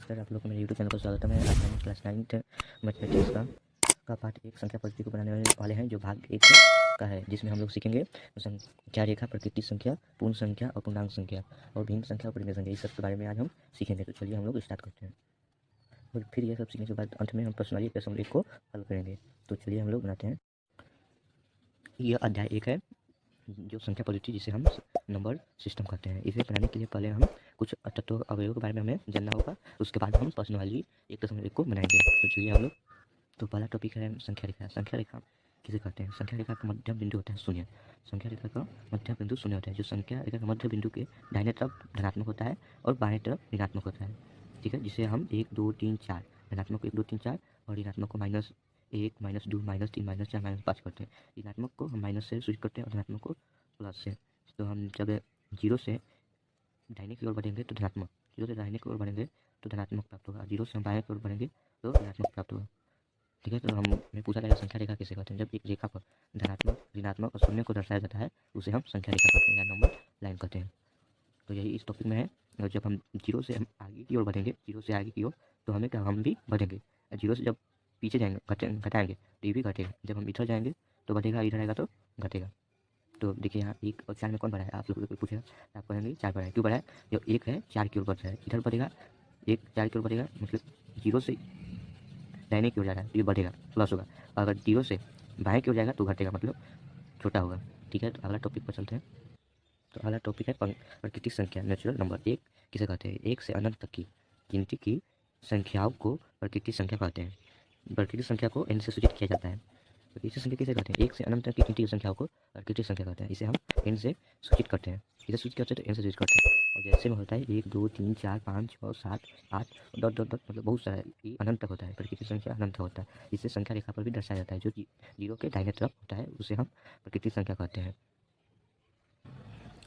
Sir आप लोग को मेरे यूट्यूब चैनल पर स्वागत है। मैं आज हम क्लास 9th मैथमेटिक्स का पार्ट एक संख्या पद्धति को बनाने वाले हैं, जो भाग एक का है, जिसमें हम लोग सीखेंगे संख्या रेखा, प्रकृति संख्या, पूर्ण संख्या और पूर्णांक संख्या और भिन्न संख्या और परिमेय संख्या, इस सब के बारे में आज हम सीखेंगे। तो चलिए हम लोग स्टार्ट करते हैं और फिर यह सब सीखने के बाद अंत में हम पर्सनली प्रश्न एक को हल करेंगे। तो चलिए हम लोग बनाते हैं। यह अध्याय एक है, जो संख्या पद्धति जिसे हम नंबर सिस्टम कहते हैं। इसे बनाने के लिए पहले हम कुछ तत्वों अवयवों के बारे में हमें जानना होगा, उसके बाद हम पर्सनली 1.1 को बनाएंगे। तो चलिए हम लोग, तो पहला टॉपिक है संख्या रेखा। संख्या रेखा किसे कहते हैं? संख्या रेखा का मध्य बिंदु होता है शून्य। संख्या रेखा का मध्य बिंदु शून्य होता है, जो संख्या रेखा का मध्य बिंदु के दाहिने तरफ धनात्मक होता है और बाएं तरफ ऋणात्मक होता है, ठीक है, जिसे हम 1 2 3 4 धनात्मक को 1 2 3 4 और ऋणात्मक को -1 -2 -3 -4 -5 करते हैं। ऋणात्मक को हम माइनस से सूचित करते हैं और धनात्मक को प्लस से। तो हम जब 0 से दाहिने की ओर बढ़ेंगे तो धनात्मक, 0 से दाहिने की ओर बढ़ेंगे तो धनात्मक प्राप्त होगा, 0 से हम बाएं की ओर बढ़ेंगे तो ऋणात्मक प्राप्त होगा, ठीक है। तो हमें पूछा जाएगा संख्या रेखा किसे कहते हैं? जब एक रेखा पर धनात्मक, ऋणात्मक और शून्य को दर्शाया जाता है उसे हम संख्या रेखा कहते हैं या नंबर लाइन कहते हैं। तो यही इस टॉपिक में है। और जब हम 0 से हम आगे की ओर बढ़ेंगे, 0 से आगे की ओर, तो हमें क्या, हम भी बढ़ेंगे। 0 से जब पीछे जाएंगे, घटाएंगे तो ये भी घटेगा। जब हम इधर जाएंगे तो बढ़ेगा, इधर आएगा तो घटेगा। तो देखिए यहाँ 1 और 4 में कौन बढ़ा है? आप लोग को पूछेगा तो आप कहेंगे 4 बढ़ा है। क्यों बढ़ा है? जो 1 है 4 की ओर बढ़ रहा है, इधर बढ़ेगा, 1 4 की ओर बढ़ेगा, मतलब 0 से दाहिने की ओर जा रहा है तो ये बढ़ेगा, प्लस होगा। अगर 0 से बाएं की ओर जाएगा तो घटेगा, मतलब छोटा होगा, ठीक है। तो अगला टॉपिक पर चलते हैं। तो अगला टॉपिक है प्राकृतिक संख्या, नेचुरल नंबर। एक किसे कहते हैं? 1 से अनंत तक की गिनती की संख्याओं को प्राकृतिक संख्या कहते हैं। प्राकृतिक संख्या को n से सूचित किया जाता है। प्राकृतिक संख्या किसे कहते हैं? 1 से अनंत तक की गिनती की संख्याओं को प्राकृतिक संख्या कहते हैं। इसे हम n से सूचित करते हैं। किसे सूचित करते हैं? तो n से सूचित करते हैं। और जैसे में होता है 1 2 3 4 5 6 7 8 डॉट डॉट डॉट, मतलब बहुत सारा, ये अनंत तक होता है। प्राकृतिक संख्या अनंत तक होता है। इसे संख्या रेखा पर भी दर्शाया जाता है, जो 0 के दाहिने तरफ होता है, उसे हम प्राकृतिक संख्या कहते हैं।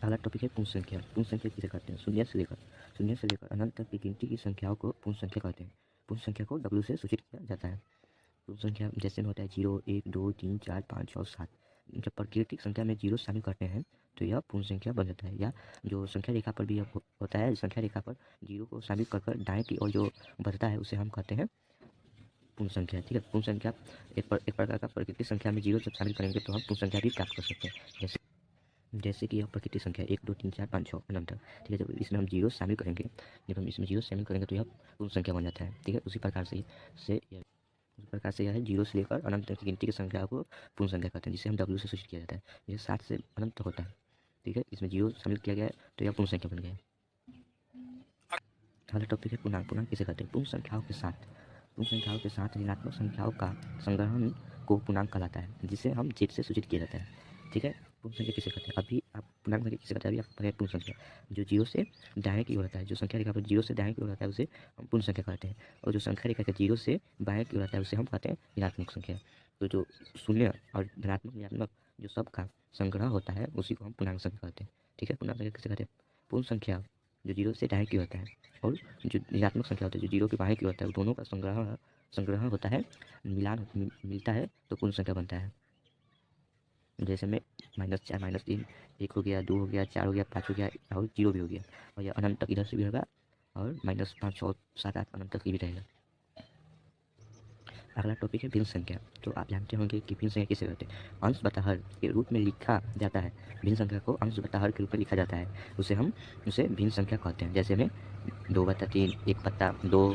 अगला टॉपिक है पूर्ण संख्या। पूर्ण संख्या किसे कहते हैं? शून्य से लेकर अनंत तक की गिनती की संख्याओं को पूर्ण संख्या कहते हैं। पूर्ण संख्या को W से सूचित किया जाता है। पूर्ण संख्या जैसे में होता है 0 1 2 3 4 5 6 7। जब प्राकृतिक संख्या में 0 शामिल करते हैं तो यह पूर्ण संख्या बन जाता है। या जो संख्या रेखा पर भी होता है, संख्या रेखा पर 0 को शामिल कर दाएं की ओर जो बढ़ता है उसे हम कहते हैं पूर्ण संख्या, ठीक है। पूर्ण संख्या एक प्रकार का प्राकृतिक संख्या में 0 जब शामिल करेंगे तो हम पूर्ण संख्या भी प्राप्त कर सकते हैं। जैसे कि यह प्राकृतिक संख्या 1 2 3 4 5 6 अनंत, ठीक है। जब इसमें हम 0 शामिल करेंगे, जब हम इसमें 0 शामिल करेंगे तो यह पूर्ण संख्या बन जाता है, ठीक है। उसी प्रकार से यह है 0 से लेकर अनंत तक की गिनती की संख्या को पूर्ण संख्या कहते हैं, जिसे हम W से सूचित किया जाता है। जैसे 7 से अनंत तक होता है, ठीक है, इसमें 0 शामिल किया गया है तो यह पूर्ण संख्या बन गया है। अगला टॉपिक है पूर्णांक। पूर्णांक किसे कहते हैं? पूर्ण संख्याओं के साथ ऋणात्मक संख्याओं का संग्रहण को पूर्णांक कहलाता है, जिसे हम Z से सूचित किया जाता है, ठीक है। पूर्ण संख्या किसे कहते हैं? अभी आप पूर्णांक संख्या किसे कहते हैं? अभी आप पढ़े पूर्ण संख्या, जो 0 से दाएं की ओर होता है, जो संख्या रेखा पर 0 से दाएं की ओर होता है उसे हम पूर्ण संख्या कहते हैं। और जो संख्या रेखा के 0 से बाएं की ओर होता है उसे हम कहते हैं ऋणात्मक संख्या। तो जो शून्य और धनात्मक ऋणात्मक जो सब का संग्रह होता है उसी को हम पूर्णांक संख्या कहते हैं, ठीक है। पूर्णांक संख्या किसे कहते हैं? पूर्ण संख्या जो 0 से दाएं की होता है और जो ऋणात्मक संख्या होता है जो 0 के बाएं की होता है, दोनों का संग्रह होता है, मिलान मिलता है तो पूर्ण संख्या बनता है। जैसे में -4 -3 1 हो गया, 2 हो गया, 4 हो गया, 5 हो गया और 0 भी हो गया। और यह अनंत तक इधर से भी होगा और -5 6 7 8 अनंत तक भी रहेगा। अगला टॉपिक है भिन्न संख्या। तो आप जानते होंगे कि भिन्न संख्या किसे कहते हैं? अंश बटा हर के रूप में लिखा जाता है। भिन्न संख्या को अंश बटा हर के रूप में लिखा जाता है, उसे भिन्न संख्या कहते हैं। जैसे में 2/3 1/2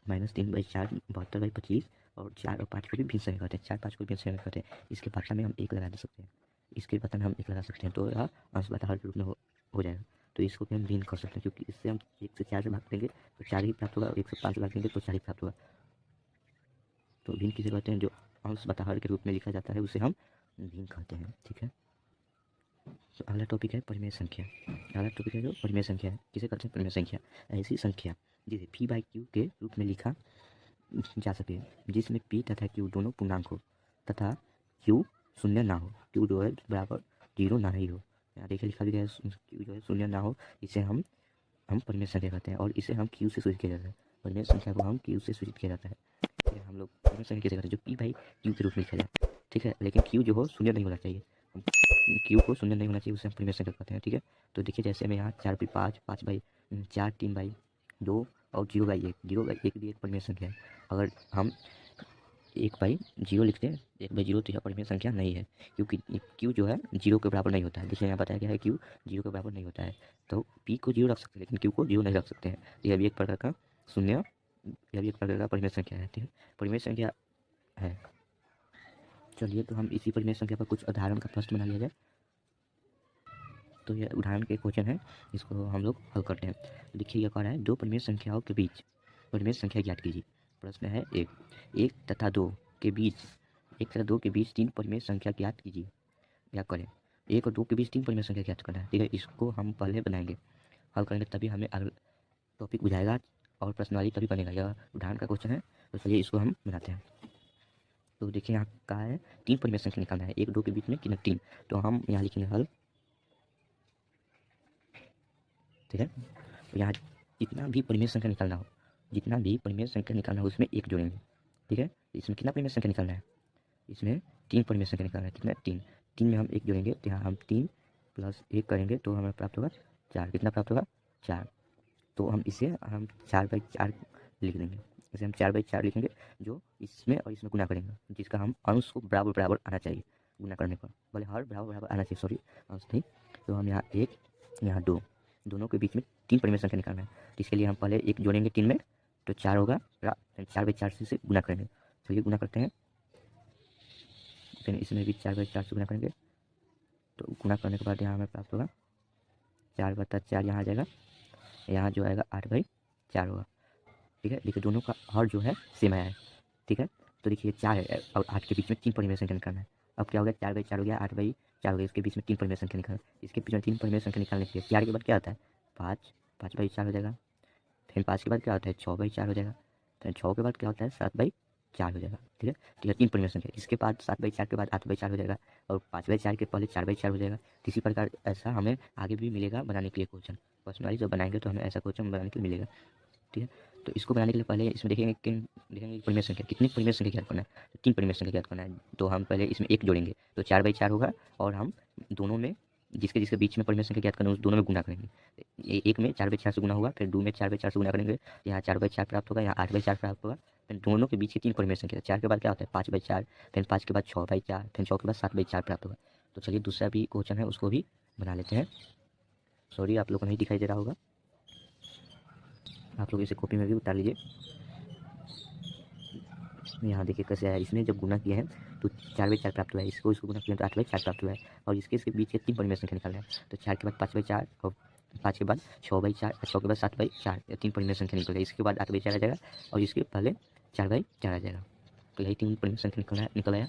-3/4 72/25 और 4 और 5 को भी भिन्न संख्या कहते हैं। 4 5 को भिन्न संख्या कहते हैं। इसके बदला में हम 1 लगा दे सकते हैं, इसके बदला में हम 1 लगा सकते हैं, तो यह अंश बटा हर के रूप में हो जाएगा। तो इसको भी हम भिन्न कर सकते हैं, क्योंकि इससे हम 1 से 4 से भाग देंगे तो 4 ही प्राप्त होगा, 1 से 5 भाग देंगे तो 4 ही प्राप्त होगा। तो भिन्न किसे कहते हैं? जो अंश बटा हर के रूप में लिखा जाता है उसे हम भिन्न कहते हैं, ठीक है। तो अगला टॉपिक है परिमेय संख्या। अगला टॉपिक है जो परिमेय संख्या है। किसे कहते हैं? परिमेय संख्या ऐसी संख्या जिसे P/Q के रूप में लिखा जा सके, जिसमें P तथा Q दोनों पूर्णांक हो तथा Q शून्य ना हो। Q जो है बराबर 0 ना ही हो। यहाँ देखिए लिखा भी गया है Q जो है शून्य ना हो, इसे हम परिमेय संख्या कहते हैं और इसे हम Q से सूचित किया जाता है। परिमेय संख्या को हम Q से सूचित किया जाता है। हम लोग परिमेय संख्या किसे कहते हैं? जो P/Q के रूप में लिखा जाए, ठीक है। लेकिन Q जो हो शून्य नहीं होना चाहिए, Q को शून्य नहीं होना चाहिए, उसे हम परिमेय संख्या कहते हैं, ठीक है। तो देखिए जैसे में यहाँ 4/5 5/4 3/2 और 0/1, 0/1 भी एक परिमेय संख्या है। अगर हम 1/0 लिखते हैं, 1/0 तो यह परिमेय संख्या नहीं है, क्योंकि क्यू जो है 0 के बराबर नहीं होता है। देखिए यहाँ बताया गया है क्यू 0 के बराबर नहीं होता है, तो पी को 0 रख सकते हैं लेकिन क्यू को 0 नहीं रख सकते हैं। यह भी एक प्रकार का शून्य, यह भी एक प्रकार का परिमेय संख्या है। ठीक है, परिमेय संख्या है। चलिए तो हम इसी परिमेय संख्या पर कुछ उदाहरण का प्रश्न बना लिया जाए। तो यह उदाहरण के क्वेश्चन है, इसको हम लोग हल करते हैं। देखिए यह कह रहा है, दो परिमेय संख्याओं के बीच परिमेय संख्या ज्ञात कीजिए। प्रश्न है एक तथा दो के बीच 3 परिमेय संख्या ज्ञात कीजिए। क्या करें? 1 और 2 के बीच 3 परिमेय संख्या ज्ञात करना है। ठीक है, इसको हम पहले बनाएंगे, हल करेंगे तभी हमें अगला टॉपिक बुझाएगा और प्रश्नावली तभी बनेगा। यह उदाहरण का क्वेश्चन है, तो चलिए इसको हम बनाते हैं। तो देखिए यहाँ कहा है 3 परिमेय संख्या निकालना है, 1 2 के बीच में 3, तो हम यहाँ लिखेंगे हल। ठीक है, तो यहाँ जितना भी परिमेय संख्या निकालना हो उसमें 1 जोड़ेंगे। ठीक है, इसमें कितना परिमेय संख्या निकालना है? इसमें 3 परिमेय संख्या निकालना है। कितना? 3 में हम 1 जोड़ेंगे, तो यहाँ हम 3 + 1 करेंगे तो हमें प्राप्त होगा 4। कितना प्राप्त होगा? 4। तो हम इसे 4/4 लिख देंगे। इसे हम 4/4 लिखेंगे, जो इसमें और इसमें गुना करेंगे, जिसका हम अंश को बराबर बराबर आना चाहिए गुना करने पर, भले हर बराबर बराबर आना चाहिए, सॉरी अंश नहीं। तो हम यहाँ 1 यहाँ 2, दोनों के बीच में 3 परिमेय संख्या निकालना है। तो इसके लिए हम पहले 1 जोड़ेंगे 3 में, तो 4 होगा, 4/4 से गुना करेंगे। चलिए गुना करते हैं, फिर इसमें भी 4/4 से गुना करेंगे। तो गुना करने के बाद यहाँ हमें प्राप्त होगा 4/4, यहाँ आ जाएगा, यहाँ जो आएगा 8/4 होगा। ठीक है, देखिए दोनों का हर जो है सेम आया है। ठीक है, तो देखिए 4 है और 8 के बीच में 3 परिमेय संख्या निकालना है। अब क्या हो गया? 4/4 हो गया, 8/4 हो गया, इसके बीच में 3 परिमेय संख्या निकालना है। इसके बीच में 3 परिमेय संख्या निकालने के लिए 4 के बाद क्या आता है? 5, 5/4 हो जाएगा। फिर 5 के बाद क्या होता है? 6/4 हो जाएगा। फिर 6 के बाद क्या होता है? 7/4 हो जाएगा। ठीक है, तो यह 3 परिमेय संख्या। इसके बाद 7/4 के बाद 8/4 हो जाएगा, और 5/4 के पहले 4/4 हो जाएगा। तो इसी प्रकार ऐसा हमें आगे भी मिलेगा बनाने के लिए क्वेश्चन। पर्सनली जब बनाएंगे तो हमें ऐसा क्वेश्चन बनाने के लिए मिलेगा। ठीक है, तो इसको बनाने के लिए पहले इसमें देखेंगे परिमेय संख्या, कितनी परिमेय संख्या ज्ञात करना है? तो 3 परिमेय संख्या ज्ञात करना है। तो हम पहले इसमें 1 जोड़ेंगे, तो 4/4 होगा, और हम दोनों में जिसके जिसके बीच में परिमेय संख्या ज्ञात करना है उस दोनों में गुना करेंगे। एक में 4/4 से गुना होगा, फिर 2 में 4/4 से गुना करेंगे, यहाँ 4/4 प्राप्त होगा, यहाँ 8/4 प्राप्त होगा। फिर दोनों के बीच की 3 परिमेय संख्या, 4 के बाद क्या होता है? 5/4, फिर 5 के बाद 6/4, फिर 6 के बाद 7/4 प्राप्त होगा। तो चलिए दूसरा भी क्वेश्चन है उसको भी बना लेते हैं। सॉरी आप लोग को नहीं दिखाई दे रहा होगा, आप लोग इसे कॉपी में भी उतार लीजिए। यहाँ देखिए कैसे आया, इसमें जब गुना किया है तो 4/4 प्राप्त हुआ है, इसको गुना किया तो 8/4 प्राप्त हुआ है, और इसके बीच के 3 परिमेय संख्या निकालना है। तो 4 के बाद 5/4, और 5 के बाद 6/4, और 6 के बाद 7/4, 3 परिमेय संख्या निकल गया। इसके बाद 8/4 आ जाएगा, और इसके पहले 4/4 आ जाएगा। तो यही 3 परिमेय संख्या निकल आया।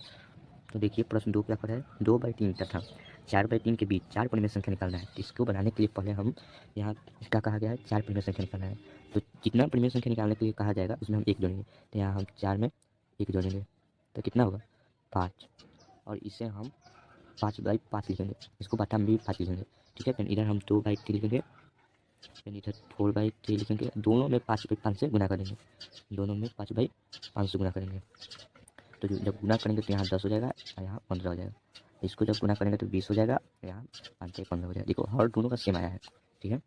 तो देखिए प्रश्न 2 क्या कर रहा है? 2/3 तथा 4/3 के बीच 4 परिमेय संख्या निकालना है। इसको बनाने के लिए पहले हम यहाँ क्या कहा गया है? 4 परिमेय संख्या निकालना है। तो जितना परिमेय संख्या निकालने के लिए कहा जाएगा उसमें हम 1 जोड़ेंगे, तो यहाँ हम 4 में 1 जोड़ेंगे, तो कितना होगा? 5, और इसे हम 5/5 लिखेंगे, इसको बटा में भी 5 लिखेंगे। ठीक है, फिर इधर हम 2/3 लिखेंगे, फिर इधर 4/3 लिखेंगे, दोनों में 5/5 से गुना करेंगे, दोनों में 5/5 से गुना करेंगे। तो जब गुना करेंगे तो यहाँ 10 हो जाएगा और यहाँ 15 हो जाएगा। इसको जब गुना करेंगे तो 20 हो जाएगा, यहाँ 5/15 हो जाएगा। देखो हर दोनों का सेम आया है। ठीक है,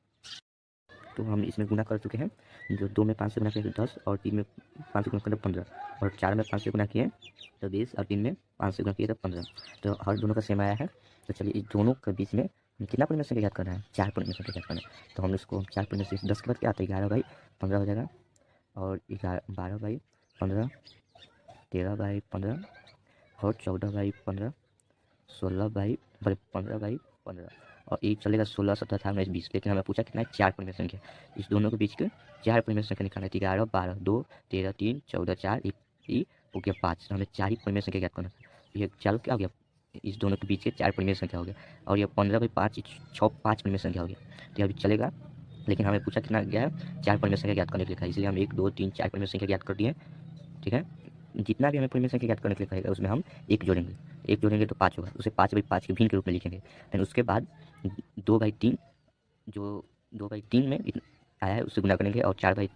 तो हम इसमें गुना कर चुके हैं, जो 2 में 5 से गुना किए तो 10, और 3 में 5 से गुना किए तो 15, और 4 में 5 से गुना किए तो 20, और 3 में 5 से गुना किए तो 15। तो हर दोनों का सेम आया है। तो चलिए इस दोनों के बीच में हम कितना परिमेय संख्या ज्ञात करना है? 4 परिमेय संख्या ज्ञात करना है। तो हम इसको 4 परिमेय से 10 के बाद क्या आता है? 11/15 हो जाएगा, और 12/15, 13/15, और 14/15, 15/15, और ये चलेगा 16, 17, 18, 19, 20। लेकिन हमें पूछा कितना है? 4 परिमेय संख्या। इस दोनों के बीच के 4 परिमेय संख्या निकालना है। 11, 12, 2, 13, 3, 14, 4, ये हो गया 5। हमें 4 ही परिमेय संख्या ज्ञात करना है। ये 4 क्या हो गया? इस दोनों के बीच के 4 परिमेय संख्या हो गया, और ये 15/5, 5 परिमेय संख्या हो गया। तो अभी चलेगा, लेकिन हमें पूछा कितना गया है? 4 परिमेय संख्या ज्ञात करने के लिए, इसलिए हम 1, 2, 3, 4 परिमेय संख्या ज्ञात कर दिए। ठीक है, जितना भी हमें परिमेय संख्या ज्ञात करने के लिए कहेगा उसमें हम 1 जोड़ेंगे, 1 जोड़ेंगे तो 5 होगा, उसे 5/5 के भिन्न के रूप में लिखेंगे। फिर उसके बाद 2/3, जो 2/3 में आया है उससे गुना करेंगे, और 4/3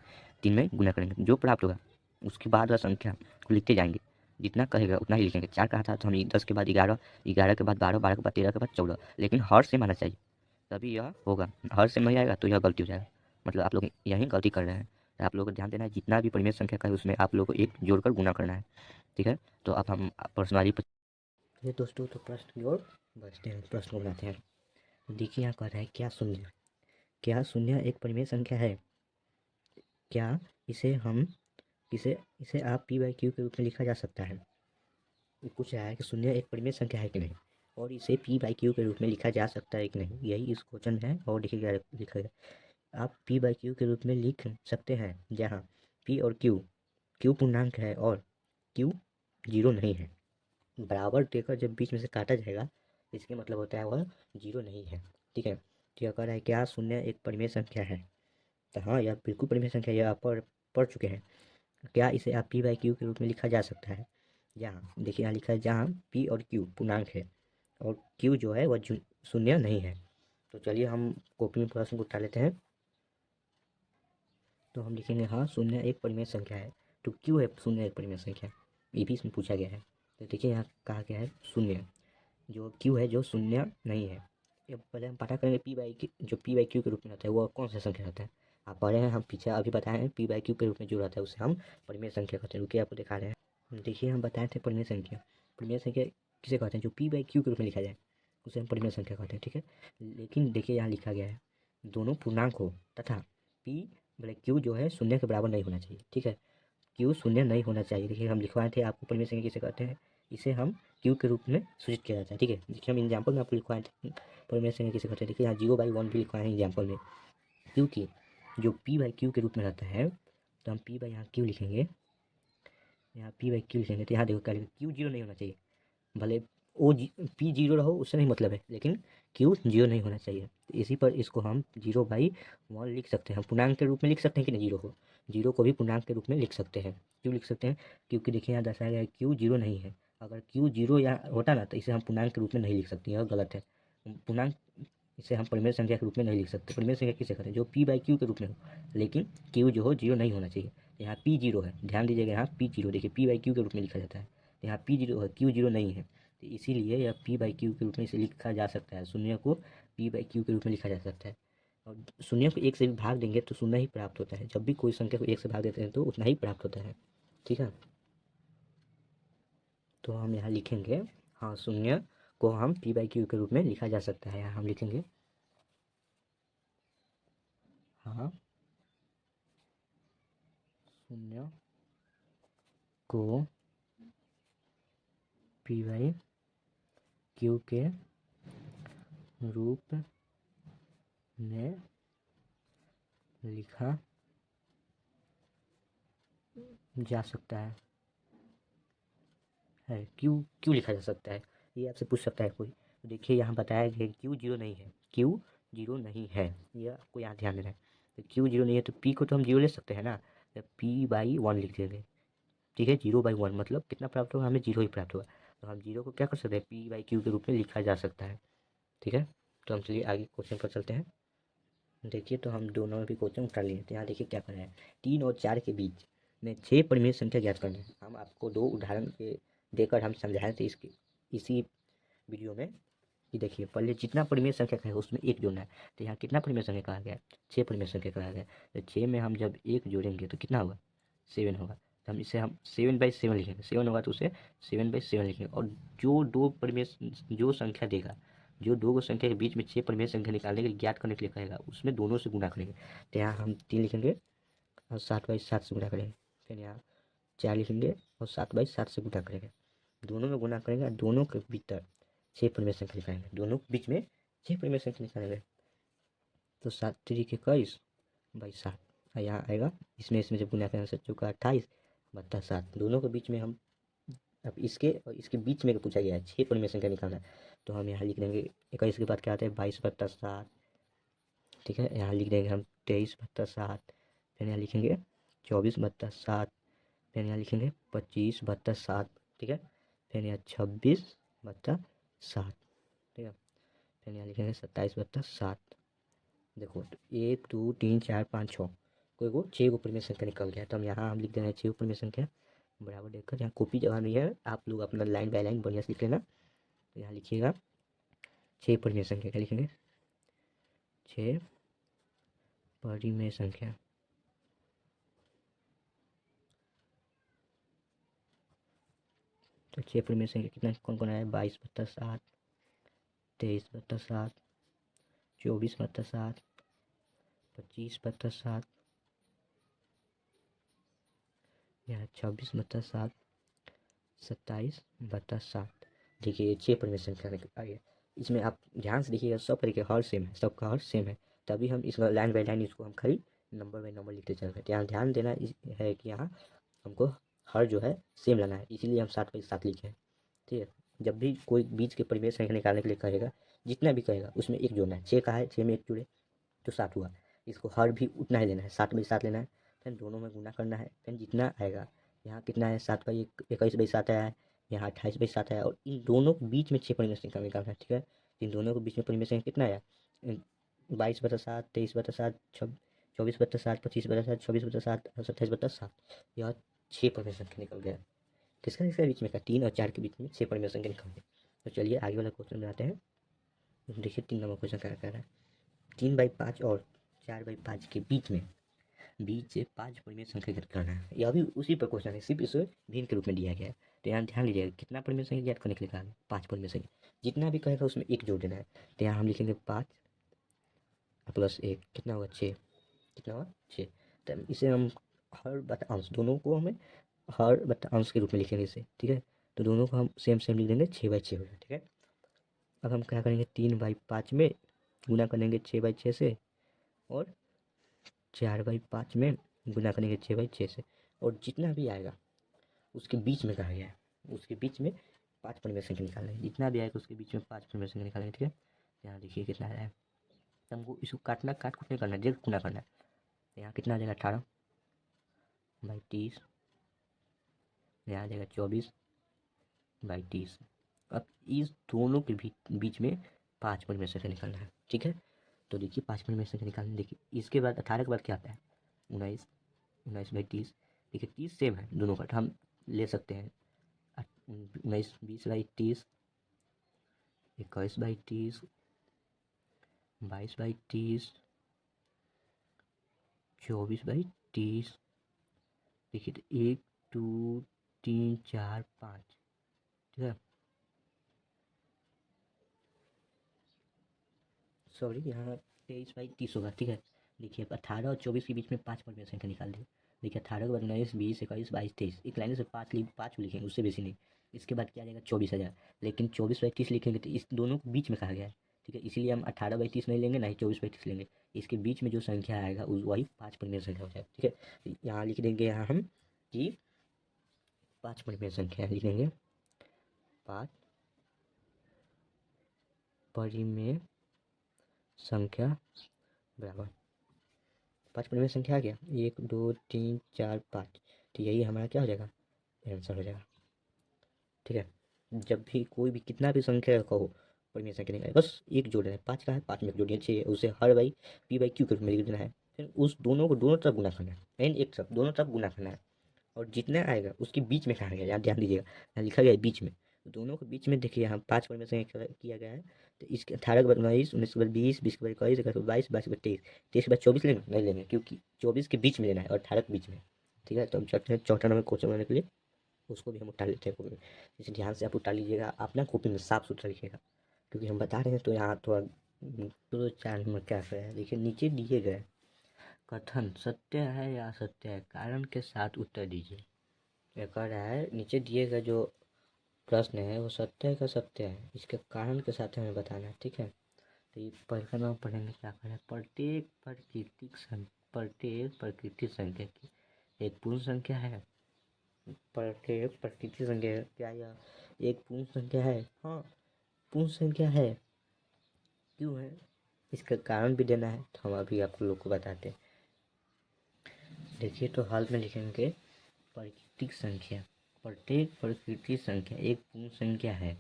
में गुना करेंगे, जो प्राप्त होगा उसके बाद वह संख्या को लिखते जाएंगे, जितना कहेगा उतना ही लिखेंगे। 4 कहा था तो हम 10 के बाद 11, 11 के बाद 12, 12 के बाद 13 के बाद 14, लेकिन हर से माना चाहिए तभी यह होगा। हर से नहीं आएगा तो यह गलती हो जाएगा, मतलब आप लोग यहीं गलती कर रहे हैं। आप लोगों को ध्यान देना है, जितना भी परिमेय संख्या का है उसमें आप लोगों को एक जोड़कर गुना करना है, ठीक है। तो अब हम प्रश्नवाली ये दोस्तों, तो प्रश्न की ओर बढ़ते हैं, प्रश्न को बनाते हैं। देखिए यहाँ कह रहा है क्या शून्य एक परिमेय संख्या है? क्या इसे हम इसे इसे आप पी बाई क्यू के रूप में लिखा जा सकता है? पूछ रहा है कि शून्य एक परिमेय संख्या है कि नहीं, और इसे पी बाई क्यू के रूप में लिखा जा सकता है कि नहीं, यही इस क्वेश्चन है। और देखिए क्या लिखा है, आप पी बाई क्यू के रूप में लिख सकते हैं जहाँ पी और क्यू पूर्णांक है और क्यू जीरो नहीं है। बराबर देकर जब बीच में से काटा जाएगा, इसके मतलब होता है वह जीरो नहीं है, ठीक है। तो यह कह रहा है क्या शून्य एक परिमेय संख्या है? तो हाँ, यह बिल्कुल परिमेय संख्या है, यह आप पढ़ चुके हैं। क्या इसे आप पी बाई क्यू के रूप में लिखा जा सकता है? जहाँ देखिए यहाँ लिखा है जहाँ पी और क्यू पूर्णांक है और क्यू जो है वह शून्य नहीं है। तो चलिए हम कॉपी में प्रश्न को उतार लेते हैं। तो हम लिखेंगे हाँ शून्य एक परिमेय संख्या है। तो क्यू है शून्य एक परिमेय संख्या, ये भी इसमें पूछा गया है। तो देखिए यहाँ कहा गया है शून्य, जो क्यू है जो शून्य नहीं है। ये पहले हम पता करेंगे जो पी बाई क्यू के रूप में रहता है वो कौन सा संख्या रहता है। आप पढ़े हैं, हम पीछे अभी बताए हैं, पी बाई क्यू के रूप में जो रहता है उसे हम परिमेय संख्या कहते हैं। रुकिए आपको दिखा रहे हैं। देखिए हम बताए थे परिमेय संख्या किसे कहते हैं? जो पी बाई क्यू के रूप में लिखा जाए उसे हम परिमेय संख्या कहते हैं, ठीक है। लेकिन देखिए यहाँ लिखा गया है दोनों पूर्णांक हो तथा पी बड़े क्यू जो है शून्य के बराबर नहीं होना चाहिए, ठीक है। क्यू शून्य नहीं होना चाहिए। देखिए हम लिखवाए थे आपको परिमेय संख्या किसे कहते हैं, इसे हम क्यू के रूप में सूचित किया जाता है, ठीक है। देखिए हम एग्जाम्पल में आपको लिखवाए थे परिमेय संख्या किसे कहते हैं। देखिए यहाँ 0/1 भी लिखवाए हैं एग्जाम्पल में, क्योंकि जो पी बाई क्यू के रूप में रहता है तो हम पी बाई यहाँ क्यू लिखेंगे, यहाँ पी बाई क्यू लिखेंगे। तो यहाँ देखो क्या लिखेंगे, क्यू जीरो नहीं होना चाहिए। भले पी जीरो रहो उससे नहीं मतलब है, लेकिन क्यू जीरो नहीं होना चाहिए। तो इसी पर इसको हम 0/1 लिख सकते हैं। हम पूर्णांक के रूप में लिख सकते हैं कि नहीं, जीरो को भी पूर्णांक के रूप में लिख सकते हैं। क्यों लिख सकते हैं? क्योंकि देखिए यहाँ दर्शाया गया है क्यू जीरो नहीं है। अगर क्यू जीरो यहाँ होता ना तो इसे हम पूर्णांक के रूप में नहीं लिख सकते, यह गलत है। पूर्णांक इसे हम परिमेय संख्या के रूप में नहीं लिख सकते। परिमेय संख्या किसे कहते हैं? जो पी बाई क्यू के रूप में हो, लेकिन क्यू जो हो जीरो नहीं होना चाहिए। यहाँ पी जीरो है, ध्यान दीजिएगा, यहाँ पी जीरो, देखिए पी बाई क्यू के रूप में लिखा जाता है, यहाँ पी जीरो है, क्यू जीरो नहीं है। तो इसीलिए यह पी बाई क्यू के रूप में इसे लिखा जा सकता है। शून्य को पी बाई क्यू के रूप में लिखा जा सकता है। और शून्य को एक से भी भाग देंगे तो शून्य ही प्राप्त होता है। जब भी कोई संख्या को एक से भाग देते हैं तो उतना ही प्राप्त होता है, ठीक है। तो हम यहाँ लिखेंगे हाँ शून्य को हम पी बाई क्यू के रूप में लिखा जा सकता है। यहाँ हम लिखेंगे हाँ शून्य को पी बाई क्यू के रूप में लिखा जा सकता है। क्यों क्यों लिखा जा सकता है, ये आपसे पूछ सकता है कोई। तो देखिए यहाँ बताया गया क्यू जीरो नहीं है, क्यू जीरो नहीं है, ये आपको यहाँ ध्यान देना है। तो क्यू जीरो नहीं है तो पी को तो हम जीरो ले सकते हैं ना, तो पी बाई वन लिख देंगे, ठीक है। 0/1 मतलब कितना प्राप्त होगा, हमें जीरो ही प्राप्त होगा। तो हम जीरो को क्या कर सकते हैं, पी बाई क्यू के रूप में लिखा जा सकता है, ठीक है। तो हम चलिए आगे क्वेश्चन पर चलते हैं। देखिए तो हम दोनों भी क्वेश्चन उठा लिए। तो यहाँ देखिए क्या कर रहे हैं, 3 और 4 के बीच में 6 परिमेय संख्या ज्ञात करना है। हम आपको 2 उदाहरण के देकर हम समझाए थे इसी वीडियो में कि देखिए पहले जितना परिमेय संख्या का है उसमें एक जोड़ना है। तो यहाँ कितना परिमेय संख्या कहा गया है, 6 परिमेय संख्या कहा गया है। तो 6 में हम जब एक जोड़ेंगे तो कितना होगा, 7 होगा। तो हम इसे हम 7/7 लिखेंगे, 7 होगा तो उसे 7/7 लिखेंगे। और जो दो परिमेय जो संख्या देगा, जो दो गो संख्या के बीच में 6 परिमेय संख्या निकालने के लिए ज्ञात करने के लिए कहेगा, उसमें दोनों से गुणा करेंगे। तो यहाँ हम 3 लिखेंगे और 7/7 से गुणा करेंगे। फिर यहाँ 4 लिखेंगे और 7/7 से गुणा करेंगे। दोनों में गुणा करेंगे, दोनों के भीतर 6 परिमेय संख्या निकालेंगे, दोनों के बीच में 6 परिमेय संख्या निकालेंगे। तो 7 3 बाई 7 और यहाँ आएगा, इसमें से गुणा करेंगे, 7 चौका 28 बट्टा 7। दोनों के बीच में हम अब इसके और इसके बीच में पूछा गया है 6 परिमेय संख्या निकालना है। तो हम यहाँ लिख देंगे 21 के बाद क्या आता है 22/7, ठीक है। यहाँ लिख देंगे हम 23/7, फिर यहाँ लिखेंगे 24/7, फिर यहाँ लिखेंगे 25/7, ठीक है। फिर यहाँ 26/7, ठीक है। फिर यहाँ लिखेंगे 27/7। देखो तो 1 2 3 4 5 6 कोई को 6 को परिमेय संख्या निकल गया। तो हम यहाँ हम लिख देना है 6 परिमेय संख्या बराबर देखकर, यहाँ कॉपी जगह नहीं है, आप लोग अपना लाइन बाय लाइन बढ़िया से लिख लेना। तो यहाँ लिखिएगा 6 परिमेय संख्या, क्या लिखेंगे 6 परिमेय संख्या, तो 6 परिमेय संख्या कितना कौन कौन आया? 22/7, 23/7, 24/7, 25/7, यहाँ 26/7, 27/7। देखिए 6 परिमेय संख्या आ गया। इसमें आप ध्यान से देखिएगा, सब तरीके हर सेम है, सबका हर सेम है, तभी हम इसका लाइन बाई लाइन इसको हम खाली नंबर बाई नंबर लिखते चल रहे हैं। तो यहाँ ध्यान देना है कि यहाँ हमको हर जो है सेम लाना है, इसीलिए हम 7/7 लिखे हैं। ठीक है, जब भी कोई बीच के परिमेय संख्या निकालने के लिए कहेगा, जितना भी कहेगा उसमें एक जोड़ना है। 6 का है, 6 में 1 जुड़े तो 7 हुआ। इसको हर भी उतना ही लेना है, 7/7 लेना है, फिर दोनों में गुना करना है, फिर जितना आएगा। यहाँ कितना है? 7/1 21/7 आया है, यहाँ 28/7 आया, और इन दोनों के बीच में 6 परिमेय संख्या निकालना है। ठीक है, इन दोनों के बीच में परिमेय संख्या कितना आया? 22/7, 23/7, 24/7, 25/7, 26/7 और 27/7। यह 6 परिमेय संख्या निकल गया। किसका किसका बीच में का? 3 और 4 के बीच में 6 परिमेय संख्या निकल गया। तो चलिए आगे वाला क्वेश्चन बनाते हैं। देखिए 3 नंबर क्वेश्चन क्या कह रहा है। 3/5 और 4/5 के बीच से 5 परिमेय संख्या ज्ञात करना है। यह भी उसी पर क्वेश्चन है, सिर्फ इसे भिन्न के रूप में दिया गया है। तो यहाँ ध्यान लीजिएगा, कितना परिमेय संख्या ज्ञात करने के लिए कहा है? 5 परिमेय संख्या। जितना भी कहेगा उसमें 1 जोड़ देना है। तो यहाँ हम लिखेंगे 5 + 1 कितना होगा? 6। कितना होगा? 6। तो इसे हम हर बटा अंश, दोनों को हमें हर बटा अंश के रूप में लिखेंगे इसे। ठीक है, तो दोनों को हम सेम सेम लिख देंगे, 6/6 होगा। ठीक है, अब हम क्या करेंगे? 3/5 में गुना करेंगे 6/6 से, और 4/5 में गुना करेंगे 6/6 से, और जितना भी आएगा उसके बीच में कहा गया है, उसके बीच में 5 परिमेय संख्या निकालना है। जितना भी आएगा उसके बीच में 5 परिमेय संख्या निकालेंगे। ठीक है, यहाँ देखिए कितना आया है। हमको इसको काटना, काट कुट नहीं करना है, डायरेक्ट गुना करना है। तो यहाँ कितना आ जाएगा? 18/30। यहाँ आ जाएगा 24/30। अब इस दोनों के बीच में 5 परिमेय संख्या निकालना है। ठीक है, तो देखिए 5 परिमेय संख्या निकालना। देखिए इसके बाद 18 के बाद क्या आता है? 19। 19/30। देखिए 30 सेम है दोनों का, तो हम ले सकते हैं 19, 20/30, 21/30, 22/30, 24/30। देखिए तो 1 2 3 4 5। ठीक है, सॉरी यहाँ 23/30 होगा। ठीक है, देखिए अब 18 और 24 के बीच में 5 परिमेय संख्या निकाल दी। देखिए 18 के बाद 19, 20, 21, 22, 23, एक लाइन से 5 लिखेंगे, उससे बेसी नहीं। इसके बाद क्या आ जाएगा? 24,000। लेकिन 24/30 लिखेंगे तो इस दोनों के बीच में कहा गया है। ठीक है, इसीलिए हम 18/30 नहीं लेंगे, ना ही 24/30 लेंगे। इसके बीच में जो संख्या आएगा वही 5 परिमेय संख्या हो जाएगा। ठीक है, तो यहाँ लिख देंगे, यहाँ हम कि 5 परिमेय संख्या लिख देंगे। 5 परिमेय संख्या बराबर 5 परिमेय संख्या आ गया। 1 2 3 4 5। तो यही हमारा क्या हो जाएगा? आंसर हो जाएगा। ठीक है, जब भी कोई भी कितना भी संख्या कहो परिमेय संख्या निकाले, बस एक जोड़ना है। 5 का है, 5 में एक जोड़िए 6, उसे हर बाई P/Q के रूप में लिख देना है। फिर उस दोनों को दोनों तरफ गुना करना है, एन एक तरफ, दोनों तरफ गुना करना है, और जितना आएगा उसके बीच में कहा गया, यहाँ ध्यान दीजिएगा, यहाँ लिखा गया है बीच में। दोनों के बीच में देखिए यहाँ 5 परिमेय संख्या किया गया है। तो इसके 18 के बाद 19, 19 के बाद 20, 20 के बाद 21, 21 के बाद 22, 22 के बाद 23, 23 के बाद 24 लेंगे? नहीं लेंगे, क्योंकि 24 के बीच में लेना है और 18 के बीच में। ठीक है, तो हम चलते हैं चौथा नंबर क्वेश्चन बनाने के लिए। उसको भी हम उठा लेते हैं कॉपी में। इसे ध्यान से आप उठा लीजिएगा, अपना कॉपी में साफ सुथरा लिखिएगा, क्योंकि हम बता रहे हैं तो यहाँ थोड़ा तो 4 नंबर क्या है। देखिए नीचे दिए गए कथन सत्य है या असत्य है, कारण के साथ उत्तर दीजिए। यह कह रहा है नीचे दिए गए जो प्रश्न है वो सत्य है का सत्य है, इसके कारण के साथ हमें बताना है। ठीक है, तो ये पहला नंबर पढ़ेंगे, क्या कह रहा है? प्रत्येक प्रकृति संख्या की एक पूर्ण संख्या है। प्रत्येक प्रकृति संख्या है, क्या यह एक पूर्ण संख्या है? हाँ, पूर्ण संख्या है। क्यों है? इसका कारण भी देना है, तो हम अभी आप लोग को बताते हैं। देखिए तो हल में लिखेंगे प्राकृतिक संख्या, प्रत्येक प्रकृति संख्या एक पूर्ण संख्या है।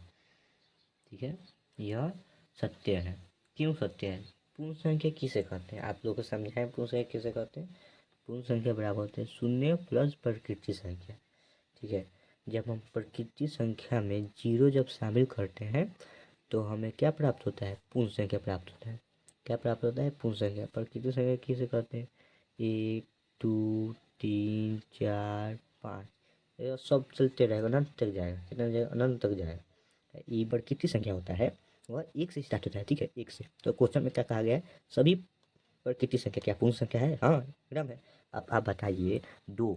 ठीक है, यह सत्य है। क्यों सत्य है? पूर्ण संख्या किसे कहते हैं? आप लोग को समझाएं पूर्ण संख्या किसे कहते हैं। पूर्ण संख्या बराबर होते हैं 0 प्लस प्रकृति संख्या। ठीक है, जब हम प्रकृति संख्या में 0 जब शामिल करते हैं तो हमें क्या प्राप्त होता है? पूर्ण संख्या प्राप्त होता है। क्या प्राप्त होता है? पूर्ण संख्या। प्रकृति संख्या किसे कहते हैं? 1 2 3 4 5, ये सब चलते रहेगा, अनंत तक जाएगा, कितना जाएगा, अनंत तक जाएगा। ये प्रकृति संख्या होता है वह एक से स्टार्ट होता है, ठीक है, एक से। तो क्वेश्चन में क्या कहा गया है, सभी प्रकृति संख्या क्या पूर्ण संख्या है? हाँ एकदम है। अब आप बताइए 2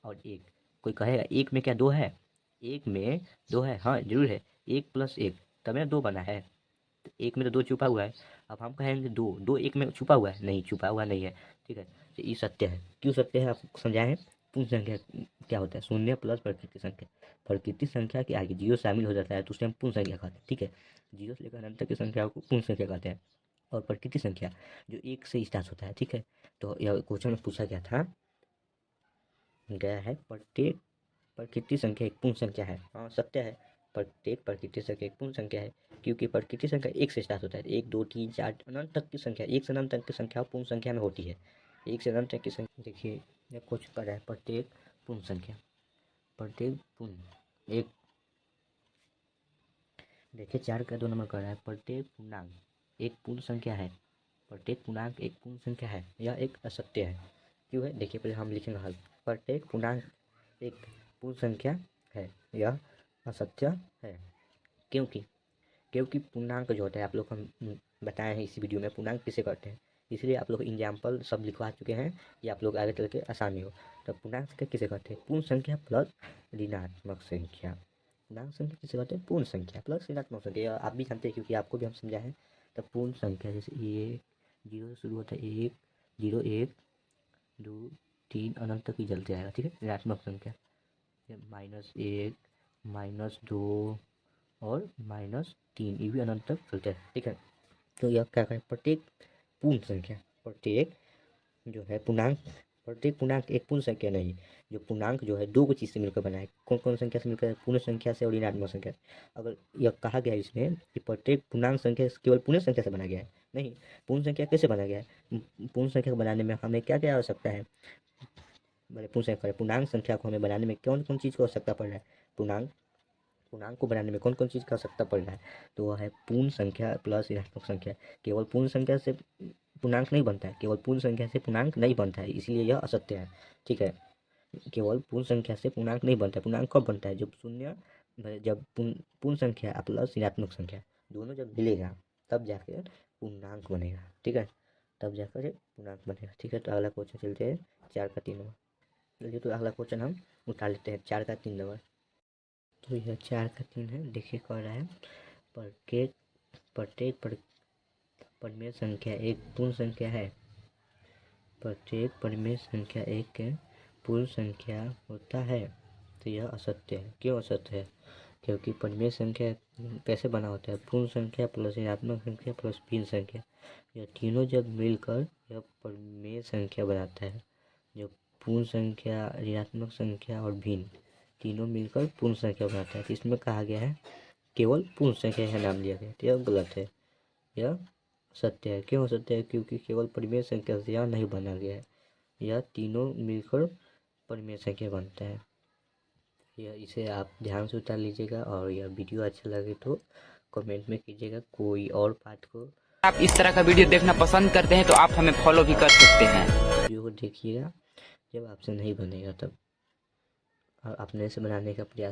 और 1, कोई कहेगा 1 में क्या 2 है? 1 में 2 है, हाँ जरूर है। 1 + 1 तब ना 2 बना है। तो 1 में तो 2 छुपा हुआ है। अब हम कहेंगे 2 1 में छुपा हुआ है? नहीं, छुपा हुआ नहीं है, ठीक है। तो ये सत्य है। क्यों सत्य है आपको समझाएं। पूर्ण संख्या क्या होता है? शून्य प्लस प्रकृति संख्या। प्रकृति संख्या के आगे जीरो शामिल हो जाता है तो उसे हम पूर्ण संख्या कहते हैं, ठीक है। जीरो से लेकर अनंत तक की संख्या को पूर्ण संख्या कहते हैं। और प्रकृति संख्या जो 1 से स्टार्ट होता है, ठीक है। तो यह क्वेश्चन में पूछा गया है प्रत्येक प्रकृति संख्या एक पूर्ण संख्या है। हाँ सत्य है, प्रत्येक प्रकृति संख्या एक पूर्ण संख्या है, क्योंकि प्रकृति संख्या 1 से स्टार्ट होता है। 1 2 3 4 अनंत तक की संख्या, 1 से अनंत तक की संख्या पूर्ण संख्या में होती है। 1 से अनंत तक की संख्या, देखिए यह क्वेश्चन कर रहा है प्रत्येक पूर्ण संख्या, प्रत्येक पूर्ण एक, देखिए 4 का 2 नंबर कर रहा है प्रत्येक पूर्णांक एक पूर्ण संख्या है। प्रत्येक पूर्णांक एक पूर्ण संख्या है, यह एक असत्य है। क्यों है? देखिए पहले हम लिखेंगे हल। प्रत्येक पूर्णांक एक पूर्ण संख्या है, यह असत्य है। क्योंकि पूर्णांक जो होता है, आप लोग हम बताए हैं इसी वीडियो में पूर्णांक किसे कहते हैं, इसलिए आप लोग एग्जाम्पल सब लिखवा चुके हैं, ये आप लोग आगे चल के आसानी हो। तो पूर्णांक संख्या किसे कहते हैं? पूर्ण संख्या प्लस ऋणात्मक संख्या। पूर्णांक संख्या किसे कहते हैं? पूर्ण संख्या प्लस ऋणात्मक संख्या। आप भी जानते हैं क्योंकि आपको भी हम समझाए हैं। तो पूर्ण संख्या जैसे ये 0 से शुरू होता है, 1 0 1 2 3 अनंत तक ही चलते आएगा, ठीक है। ऋणात्मक संख्या -1 -2 और -3, ये भी अनंत तक चलते हैं, ठीक है। तो यह क्या करें, प्रत्येक पूर्ण संख्या, प्रत्येक जो है पूर्णांक, प्रत्येक पूर्णांक एक पूर्ण संख्या नहीं, जो पूर्णांक जो है 2 चीज़ से मिलकर बना है। कौन कौन संख्या से मिलकर? पूर्ण संख्या से और ऋणात्मक संख्या से। अगर यह कहा गया है इसमें कि प्रत्येक पूर्णांक संख्या केवल पूर्ण संख्या से बना गया है, नहीं, पूर्ण संख्या कैसे बना गया है? पूर्ण संख्या को बनाने में हमें क्या क्या आवश्यकता है? भले पूर्ण संख्या, पूर्णांक संख्या को हमें बनाने में कौन कौन चीज़ की आवश्यकता पड़ रहा है? पूर्णांक को बनाने में कौन कौन चीज़ की आवश्यकता पड़ रहा है? तो वह है पूर्ण संख्या प्लस ऋणात्मक संख्या। केवल पूर्ण संख्या से पूर्णांक नहीं बनता है, केवल पूर्ण संख्या से पूर्णांक नहीं बनता है, इसलिए यह असत्य है, ठीक है। केवल पूर्ण संख्या से पूर्णांक नहीं बनता है। पूर्णांक कब बनता है? जब पूर्ण संख्या प्लस ऋणात्मक संख्या दोनों जब मिलेगा तब जाकर पूर्णांक बनेगा, ठीक है, तब जाकर पूर्णांक बनेगा, ठीक है। तो अगला क्वेश्चन चलते हैं 4 का 3 नंबर। चलिए तो अगला क्वेश्चन हम उठा लेते हैं 4 का 3 नंबर। तो यह 4 का 3 है, देखिए कह रहा है प्रत्येक परिमेय संख्या एक पूर्ण संख्या है। प्रत्येक परिमेय संख्या एक पूर्ण संख्या होता है। तो यह असत्य है। क्यों असत्य है? क्योंकि परिमेय संख्या कैसे बना होता है? पूर्ण संख्या प्लस ऋणात्मक संख्या प्लस भिन्न संख्या, यह तीनों जब मिलकर यह परिमेय संख्या बनाता है। जो पूर्ण संख्या, ऋणात्मक संख्या और भिन्न तीनों मिलकर पूर्ण संख्या बनाता है। तो इसमें कहा गया है केवल पूर्ण संख्या का नाम लिया गया, तो यह गलत है, यह सत्य है। क्यों सत्य है? क्योंकि केवल परिमेय संख्या से यह नहीं बना गया है, यह तीनों मिलकर परिमेय संख्या बनता है। यह इसे आप ध्यान से उतार लीजिएगा, और यह वीडियो अच्छा लगे तो कमेंट में कीजिएगा। कोई और पार्ट को आप इस तरह का वीडियो देखना पसंद करते हैं तो आप हमें फॉलो भी कर सकते हैं। वीडियो को देखिएगा, जब आपसे नहीं बनेगा तब अपने से बनाने का प्रयास